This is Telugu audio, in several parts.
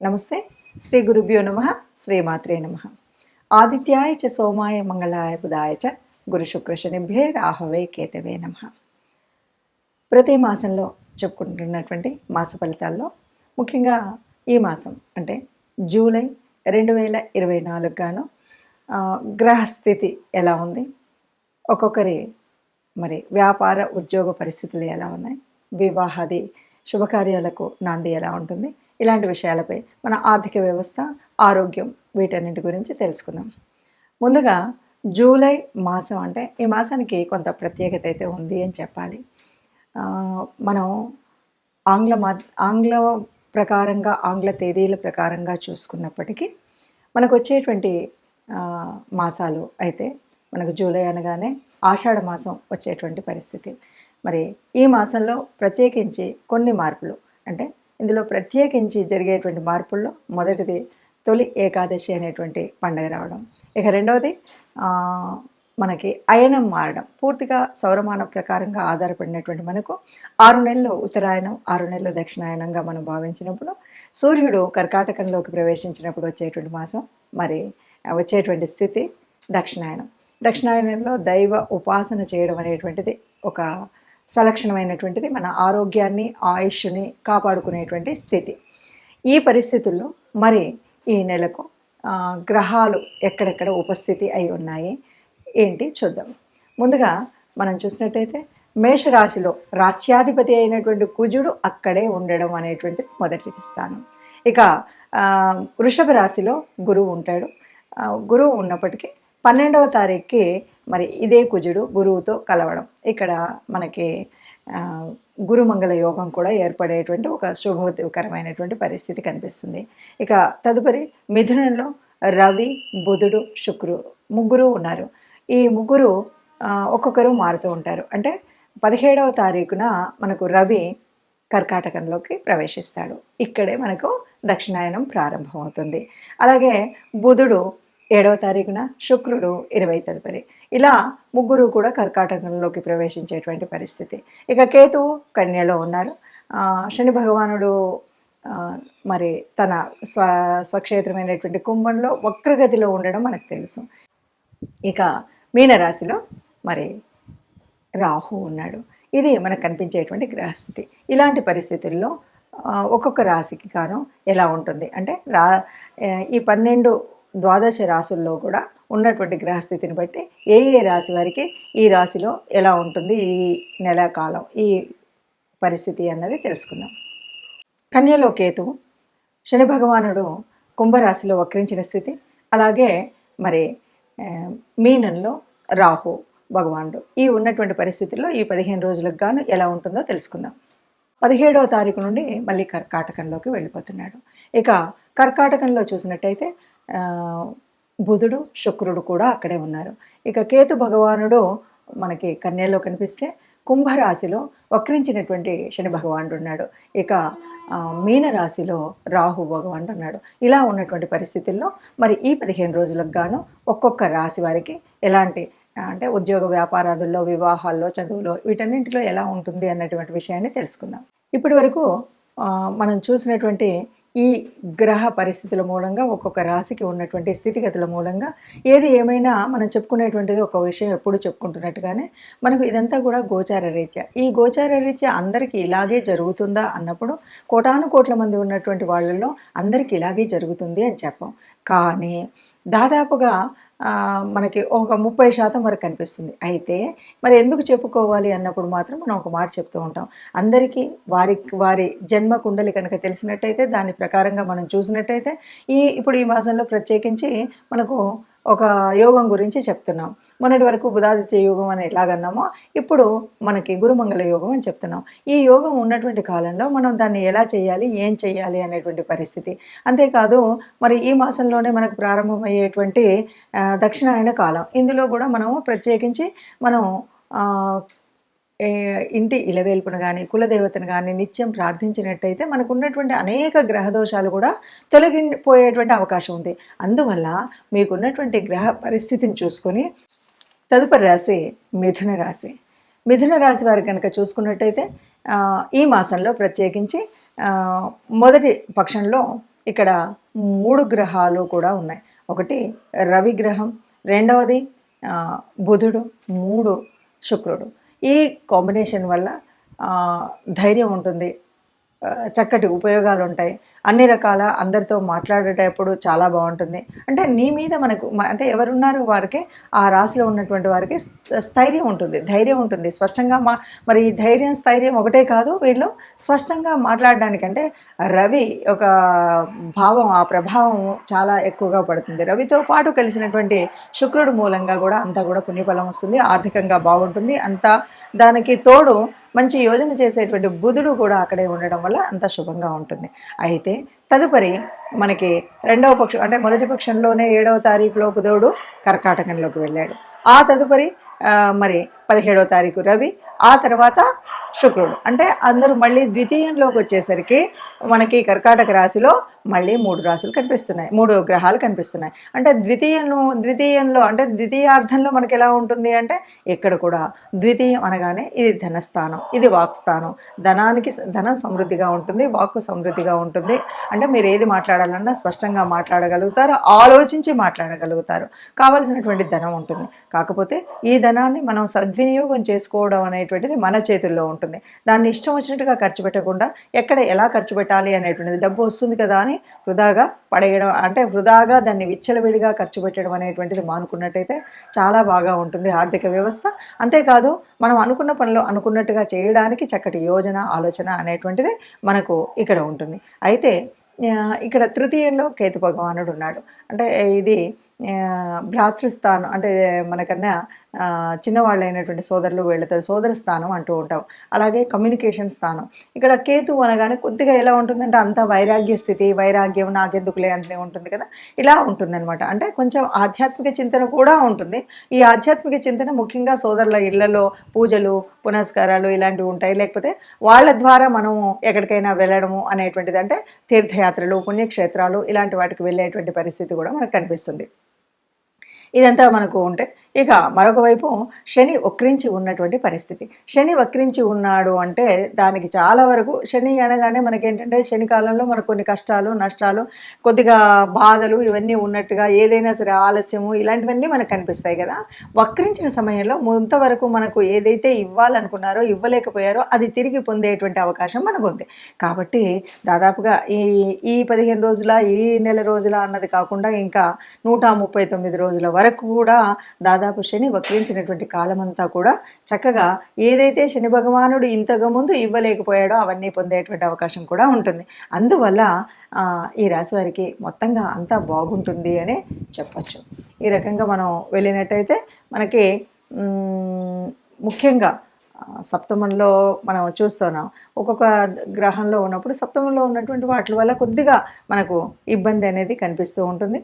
నమస్తే. శ్రీ గురుభ్యో నమ. శ్రీమాత్రే నమ. ఆదిత్యాయ చ సోమాయ మంగళాయ బుధాయ చ గురు శుక్ర శనిభ్యే రాహవే కేతవే నమ. ప్రతి మాసంలో చెప్పుకుంటున్నటువంటి మాస ఫలితాల్లో ముఖ్యంగా ఈ మాసం అంటే జూలై 2024 గాను గ్రహస్థితి ఎలా ఉంది, ఒక్కొక్కరి మరి వ్యాపార ఉద్యోగ పరిస్థితులు ఎలా ఉన్నాయి, వివాహాది శుభకార్యాలకు నాంది ఎలా ఉంటుంది, ఇలాంటి విషయాలపై మన ఆర్థిక వ్యవస్థ, ఆరోగ్యం వీటన్నిటి గురించి తెలుసుకుందాం. ముందుగా జూలై మాసం అంటే ఈ మాసానికి కొంత ప్రత్యేకత అయితే ఉంది అని చెప్పాలి. మనం ఆంగ్ల ప్రకారంగా ఆంగ్ల తేదీల ప్రకారంగా చూసుకున్నప్పటికీ మనకు వచ్చేటువంటి మాసాలు అయితే మనకు జూలై అనగానే ఆషాఢ మాసం వచ్చేటువంటి పరిస్థితి. మరి ఈ మాసంలో ప్రత్యేకించి కొన్ని మార్పులు అంటే ఇందులో ప్రత్యేకించి జరిగేటువంటి మార్పుల్లో మొదటిది తొలి ఏకాదశి అనేటువంటి పండుగ రావడం. ఇక రెండవది మనకి అయనం మారడం. పూర్తిగా సౌరమాన ప్రకారంగా ఆధారపడినటువంటి మనకు 6 నెలలు ఉత్తరాయణం, 6 నెలలు దక్షిణాయనంగా మనం భావించినప్పుడు సూర్యుడు కర్కాటకంలోకి ప్రవేశించినప్పుడు వచ్చేటువంటి మాసం, మరి వచ్చేటువంటి స్థితి దక్షిణాయనం. దక్షిణాయనంలో దైవ ఉపాసన చేయడం అనేటువంటిది ఒక సలక్షణమైనటువంటిది, మన ఆరోగ్యాన్ని ఆయుష్ని కాపాడుకునేటువంటి స్థితి. ఈ పరిస్థితుల్లో మరి ఈ నెలకు గ్రహాలు ఎక్కడెక్కడ ఉపస్థితి అయి ఉన్నాయి ఏంటి చూద్దాం. ముందుగా మనం చూసినట్టయితే మేషరాశిలో రాస్యాధిపతి అయినటువంటి కుజుడు అక్కడే ఉండడం అనేటువంటిది మొదటి స్థానం. ఇక వృషభ రాశిలో గురువు ఉంటాడు. గురువు ఉన్నప్పటికీ 12వ తారీఖుకి మరి ఇదే కుజుడు గురువుతో కలవడం, ఇక్కడ మనకి గురుమంగళ యోగం కూడా ఏర్పడేటువంటి ఒక శుభకరమైనటువంటి పరిస్థితి కనిపిస్తుంది. ఇక తదుపరి మిథునంలో రవి, బుధుడు, శుక్రుడు ముగ్గురు ఉన్నారు. ఈ ముగ్గురు ఒక్కొక్కరు మారుతూ ఉంటారు. అంటే 17వ తారీఖున మనకు రవి కర్కాటకంలోకి ప్రవేశిస్తాడు. ఇక్కడే మనకు దక్షిణాయనం ప్రారంభమవుతుంది. అలాగే బుధుడు 7వ తారీఖున, శుక్రుడు 20 తదుపరి, ఇలా ముగ్గురు కూడా కర్కాటకంలోకి ప్రవేశించేటువంటి పరిస్థితి. ఇక కేతువు కన్యలో ఉన్నారు. శని భగవానుడు మరి తన స్వక్షేత్రమైనటువంటి కుంభంలో వక్రగతిలో ఉండడం మనకు తెలుసు. ఇక మీనరాశిలో మరి రాహు ఉన్నాడు. ఇది మనకు కనిపించేటువంటి గ్రహస్థితి. ఇలాంటి పరిస్థితుల్లో ఒక్కొక్క రాశికి కాను ఎలా ఉంటుంది అంటే ఈ 12 ద్వాదశ రాశుల్లో కూడా ఉన్నటువంటి గ్రహస్థితిని బట్టి ఏ రాశి వారికి ఈ రాశిలో ఎలా ఉంటుంది ఈ నెల కాలం ఈ పరిస్థితి అన్నది తెలుసుకుందాం. కన్యలో కేతువు, శని భగవానుడు కుంభరాశిలో వక్రించిన స్థితి, అలాగే మరి మీనంలో రాహు భగవానుడు ఈ ఉన్నటువంటి పరిస్థితుల్లో ఈ 15 రోజులకు గాను ఎలా ఉంటుందో తెలుసుకుందాం. 17వ తారీఖు నుండి మళ్ళీ కర్కాటకంలోకి వెళ్ళిపోతున్నాడు. ఇక కర్కాటకంలో చూసినట్టయితే బుధుడు, శుక్రుడు కూడా అక్కడే ఉన్నారు. ఇక కేతు భగవానుడు మనకి కన్యలో కనిపిస్తే కుంభరాశిలో వక్రించినటువంటి శని భగవానుడు ఉన్నాడు. ఇక మీనరాశిలో రాహు భగవానుడు ఉన్నాడు. ఇలా ఉన్నటువంటి పరిస్థితుల్లో మరి ఈ 15 రోజులకు గాను ఒక్కొక్క రాశి వారికి ఎలాంటి అంటే ఉద్యోగ వ్యాపారాదుల్లో, వివాహాల్లో, చదువులో వీటన్నింటిలో ఎలా ఉంటుంది అన్నటువంటి విషయాన్ని తెలుసుకుందాం. ఇప్పటి వరకు మనం చూసినటువంటి ఈ గ్రహ పరిస్థితుల మూలంగా ఒక్కొక్క రాశికి ఉన్నటువంటి స్థితిగతుల మూలంగా ఏది ఏమైనా మనం చెప్పుకునేటువంటిది ఒక విషయం ఎప్పుడు చెప్పుకుంటున్నట్టుగానే మనకు ఇదంతా కూడా గోచార రీత్యా. ఈ గోచార రీత్యా అందరికీ ఇలాగే జరుగుతుందా అన్నప్పుడు కోటాను కోట్ల మంది ఉన్నటువంటి వాళ్ళల్లో అందరికీ ఇలాగే జరుగుతుంది అని చెప్పం. కానీ దాదాపుగా మనకి ఒక 30% వరకు కనిపిస్తుంది. అయితే మరి ఎందుకు చెప్పుకోవాలి అన్నప్పుడు మాత్రం మనం ఒక మాట చెప్తూ ఉంటాం. అందరికీ వారి జన్మ కుండలి కనుక తెలిసినట్టయితే దాని ప్రకారంగా మనం చూసినట్టయితే ఇప్పుడు ఈ మాసంలో ప్రత్యేకించి మనకు ఒక యోగం గురించి చెప్తున్నాం. మొన్నటి వరకు బుధాదిత్య యోగం అని ఎలాగన్నామో ఇప్పుడు మనకి గురుమంగళ యోగం అని చెప్తున్నాం. ఈ యోగం ఉన్నటువంటి కాలంలో మనం దాన్ని ఎలా చేయాలి, ఏం చేయాలి అనేటువంటి పరిస్థితి. అంతేకాదు మరి ఈ మాసంలోనే మనకు ప్రారంభమయ్యేటువంటి దక్షిణాయన కాలం, ఇందులో కూడా మనము ప్రత్యేకించి మనం ఇంటి ఇలవేల్పును కానీ కులదేవతను కానీ నిత్యం ప్రార్థించినట్టయితే మనకు ఉన్నటువంటి అనేక గ్రహదోషాలు కూడా తొలగిపోయేటువంటి అవకాశం ఉంది. అందువల్ల మీకున్నటువంటి గ్రహ పరిస్థితిని చూసుకొని తదుపరి రాశి మిథున రాశి. మిథున రాశి వారికి కనుక చూసుకున్నట్టయితే ఈ మాసంలో ప్రత్యేకించి మొదటి పక్షంలో ఇక్కడ 3 గ్రహాలు కూడా ఉన్నాయి. ఒకటి రవి గ్రహం, రెండవది బుధుడు, 3 శుక్రుడు. ఈ కాంబినేషన్ వల్ల ధైర్యం ఉంటుంది, చక్కటి ఉపయోగాలు ఉంటాయి. అన్ని రకాల అందరితో మాట్లాడేటప్పుడు చాలా బాగుంటుంది. అంటే నీ మీద మనకు అంటే ఎవరున్నారో వారికి, ఆ రాశిలో ఉన్నటువంటి వారికి స్థైర్యం ఉంటుంది, ధైర్యం ఉంటుంది. స్పష్టంగా మరి ఈ ధైర్యం స్థైర్యం ఒకటే కాదు, వీళ్ళు స్పష్టంగా మాట్లాడడానికంటే రవి ఒక భావం, ఆ ప్రభావం చాలా ఎక్కువగా పడుతుంది. రవితో పాటు కలిసినటువంటి శుక్రుడు మూలంగా కూడా అంతా కూడా పుణ్యఫలం వస్తుంది, ఆర్థికంగా బాగుంటుంది. అంతా దానికి తోడు మంచి యోజన చేసేటువంటి బుధుడు కూడా అక్కడే ఉండడం వల్ల అంత శుభంగా ఉంటుంది. అయితే తదుపరి మనకి రెండవ పక్షం, అంటే మొదటి పక్షంలోనే 7వ తారీఖులో బుధుడు కర్కాటకంలోకి వెళ్ళాడు. ఆ తదుపరి మరి 17వ తారీఖు రవి, ఆ తర్వాత శుక్రుడు. అంటే అందరూ మళ్ళీ ద్వితీయంలోకి వచ్చేసరికి మనకి కర్కాటక రాశిలో మళ్ళీ 3 రాశులు కనిపిస్తున్నాయి, 3 గ్రహాలు కనిపిస్తున్నాయి. అంటే ద్వితీయంలో అంటే ద్వితీయార్థంలో మనకి ఎలా ఉంటుంది అంటే ఇక్కడ కూడా ద్వితీయం అనగానే ఇది ధనస్థానం, ఇది వాక్స్థానం. ధనం సమృద్ధిగా ఉంటుంది, వాక్కు సమృద్ధిగా ఉంటుంది. అంటే మీరు ఏది మాట్లాడాలన్నా స్పష్టంగా మాట్లాడగలుగుతారు, ఆలోచించి మాట్లాడగలుగుతారు, కావలసినటువంటి ధనం ఉంటుంది. కాకపోతే ఈ ధనాన్ని మనం సద్వినియోగం చేసుకోవడం అనేటువంటిది మన చేతుల్లో ఉంటుంది. దాన్ని ఇష్టం వచ్చినట్టుగా ఖర్చు పెట్టకుండా ఎక్కడ ఎలా ఖర్చు పెట్టాలి అనేటువంటిది, డబ్బు వస్తుంది కదా అని వృధాగా పడేయడం, అంటే వృధాగా దాన్ని విచ్చలవిడిగా ఖర్చు పెట్టడం అనేటువంటిది మానుకున్నట్టయితే చాలా బాగా ఉంటుంది ఆర్థిక వ్యవస్థ. అంతేకాదు మనం అనుకున్న పనులు అనుకున్నట్టుగా చేయడానికి చక్కటి యోజన, ఆలోచన అనేటువంటిది మనకు ఇక్కడ ఉంటుంది. అయితే ఇక్కడ తృతీయంలో కేతు భగవానుడు ఉన్నాడు. అంటే ఇది భ్రాతృస్థానం, అంటే మనకన్నా చిన్నవాళ్ళైనటువంటి సోదరులు, వీళ్ళతో సోదర స్థానం అంటూ ఉంటాం. అలాగే కమ్యూనికేషన్ స్థానం. ఇక్కడ కేతు అనగానే కొద్దిగా ఎలా ఉంటుందంటే అంతా వైరాగ్య స్థితి, వైరాగ్యం, నాకెందుకులే అంటే ఉంటుంది కదా, ఇలా ఉంటుందన్నమాట. అంటే కొంచెం ఆధ్యాత్మిక చింతన కూడా ఉంటుంది. ఈ ఆధ్యాత్మిక చింతన ముఖ్యంగా సోదరుల ఇళ్లలో పూజలు, పునస్కారాలు ఇలాంటివి ఉంటాయి. లేకపోతే వాళ్ళ ద్వారా మనం ఎక్కడికైనా వెళ్ళడము అనేటువంటిది, అంటే తీర్థయాత్రలు, పుణ్యక్షేత్రాలు ఇలాంటి వాటికి వెళ్ళేటువంటి పరిస్థితి కూడా మనకు కనిపిస్తుంది. ఇదంతా మనకు ఉంటే, ఇక మరొక వైపు శని వక్రించి ఉన్నటువంటి పరిస్థితి. శని వక్రించి ఉన్నాడు అంటే దానికి చాలా వరకు, శని అనగానే మనకేంటంటే శని కాలంలో మనకు కొన్ని కష్టాలు, నష్టాలు, కొద్దిగా బాధలు ఇవన్నీ ఉన్నట్టుగా, ఏదైనా సరే ఆలస్యము ఇలాంటివన్నీ మనకు కనిపిస్తాయి కదా. వక్రించిన సమయంలో కొంతవరకు మనకు ఏదైతే ఇవ్వాలనుకున్నారో ఇవ్వలేకపోయారో అది తిరిగి పొందేటువంటి అవకాశం మనకు ఉంది. కాబట్టి దాదాపుగా ఈ 15 రోజుల, ఈ నెల రోజుల అన్నది కాకుండా ఇంకా 139 రోజుల వరకు కూడా దాదాపు శని వక్రించినటువంటి కాలమంతా కూడా చక్కగా ఏదైతే శని భగవానుడు ఇంతకు ముందు ఇవ్వలేకపోయాడో అవన్నీ పొందేటువంటి అవకాశం కూడా ఉంటుంది. అందువల్ల ఈ రాశి వారికి మొత్తంగా అంతా బాగుంటుంది అని చెప్పచ్చు. ఈ రకంగా మనం వెళ్ళినట్టయితే మనకి ముఖ్యంగా సప్తమంలో మనం చూస్తున్నాం, ఒక్కొక్క గ్రహంలో ఉన్నప్పుడు సప్తమంలో ఉన్నటువంటి వాటి వల్ల కొద్దిగా మనకు ఇబ్బంది అనేది కనిపిస్తూ ఉంటుంది.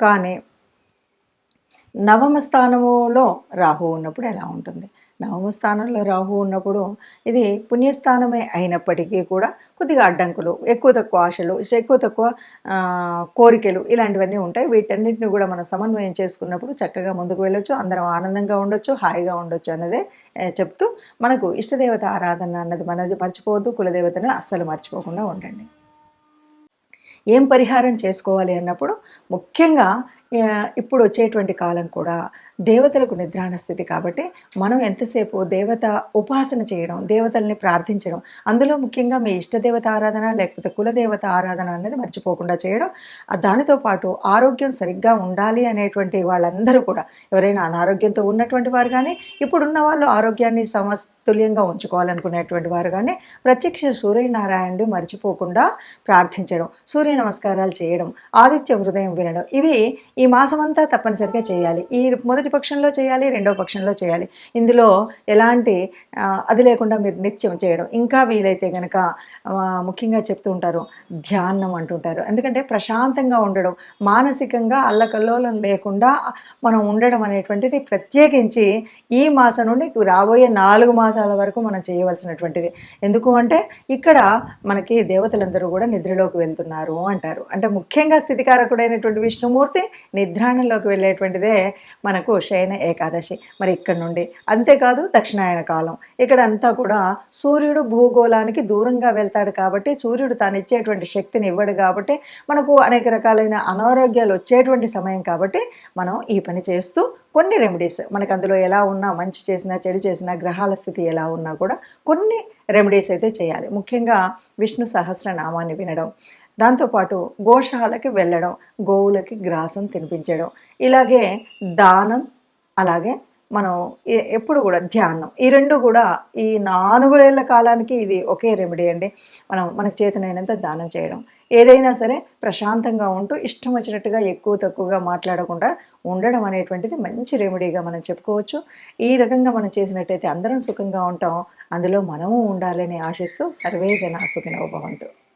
కానీ నవమ స్థానములో రాహు ఉన్నప్పుడు ఎలా ఉంటుంది? నవమ స్థానంలో రాహు ఉన్నప్పుడు ఇది పుణ్యస్థానమే అయినప్పటికీ కూడా కొద్దిగా అడ్డంకులు, ఎక్కువ తక్కువ ఆశలు, ఎక్కువ తక్కువ కోరికలు ఇలాంటివన్నీ ఉంటాయి. వీటన్నిటిని కూడా మనం సమన్వయం చేసుకున్నప్పుడు చక్కగా ముందుకు వెళ్ళొచ్చు, అందరం ఆనందంగా ఉండొచ్చు, హాయిగా ఉండొచ్చు అన్నదే చెప్తూ మనకు ఇష్టదేవత ఆరాధన అన్నది మనది మర్చిపోవద్దు, కులదేవతను అస్సలు మర్చిపోకుండా ఉండండి. ఏం పరిహారం చేసుకోవాలి అన్నప్పుడు ముఖ్యంగా ఇప్పుడు వచ్చేటువంటి కాలం కూడా దేవతలకు నిద్రాణ స్థితి కాబట్టి మనం ఎంతసేపు దేవత ఉపాసన చేయడం, దేవతల్ని ప్రార్థించడం, అందులో ముఖ్యంగా మీ ఇష్టదేవత ఆరాధన లేకపోతే కులదేవత ఆరాధన అనేది మర్చిపోకుండా చేయడం. దానితో పాటు ఆరోగ్యం సరిగ్గా ఉండాలి అనేటువంటి వాళ్ళందరూ కూడా, ఎవరైనా అనారోగ్యంతో ఉన్నటువంటి వారు కానీ, ఇప్పుడున్న వాళ్ళు ఆరోగ్యాన్ని సమతుల్యంగా ఉంచుకోవాలనుకునేటువంటి వారు కానీ ప్రత్యక్ష సూర్యనారాయణుడు మర్చిపోకుండా ప్రార్థించడం, సూర్య నమస్కారాలు చేయడం, ఆదిత్య హృదయం వినడం, ఇవి ఈ మాసమంతా తప్పనిసరిగా చేయాలి. ఈ మొదటి పక్షంలో చేయాలి, రెండవ పక్షంలో చేయాలి. ఇందులో ఎలాంటి అది లేకుండా మీరు నిత్యం చేయడం. ఇంకా వీలైతే కనుక ముఖ్యంగా చెప్తూ ఉంటారు ధ్యానం అంటుంటారు. ఎందుకంటే ప్రశాంతంగా ఉండడం, మానసికంగా అల్లకల్లోలం లేకుండా మనం ఉండడం అనేటువంటిది ప్రత్యేకించి ఈ మాసం నుండి రాబోయే 4 మాసాల వరకు మనం చేయవలసినటువంటిది. ఎందుకు అంటే ఇక్కడ మనకి దేవతలందరూ కూడా నిద్రలోకి వెళ్తున్నారు అంటారు. అంటే ముఖ్యంగా స్థితికారకుడైనటువంటి విష్ణుమూర్తి నిద్రాణంలోకి వెళ్ళేటువంటిదే మనకు శయన ఏకాదశి. మరి ఇక్కడ నుండి అంతేకాదు దక్షిణాయన కాలం ఇక్కడంతా కూడా సూర్యుడు భూగోళానికి దూరంగా వెళ్తాడు కాబట్టి సూర్యుడు తాను ఇచ్చేటువంటి శక్తిని ఇవ్వడు కాబట్టి మనకు అనేక రకాలైన అనారోగ్యాలు వచ్చేటువంటి సమయం కాబట్టి మనం ఈ పని చేస్తూ కొన్ని రెమెడీస్ మనకు అందులో ఎలా ఉన్నా మంచి చేసినా చెడు చేసినా గ్రహాల స్థితి ఎలా ఉన్నా కూడా కొన్ని రెమెడీస్ అయితే చేయాలి. ముఖ్యంగా విష్ణు సహస్రనామాన్ని వినడం, దాంతోపాటు గోశాలకి వెళ్ళడం, గోవులకి గ్రాసం తినిపించడం, ఇలాగే దానం, అలాగే మనం ఎప్పుడు కూడా ధ్యానం, ఈ రెండు కూడా ఈ 4 ఏళ్ల కాలానికి ఇది ఒకే రెమెడీ అండి. మనకు చేతనైనంత దానం చేయడం, ఏదైనా సరే ప్రశాంతంగా ఉంటూ ఇష్టం వచ్చినట్టుగా ఎక్కువ తక్కువగా మాట్లాడకుండా ఉండడం అనేటువంటిది మంచి రెమెడీగా మనం చెప్పుకోవచ్చు. ఈ రకంగా మనం చేసినట్టయితే అందరం సుఖంగా ఉంటాం, అందులో మనము ఉండాలని ఆశిస్తూ సర్వే జనా సుఖినో భవంతు.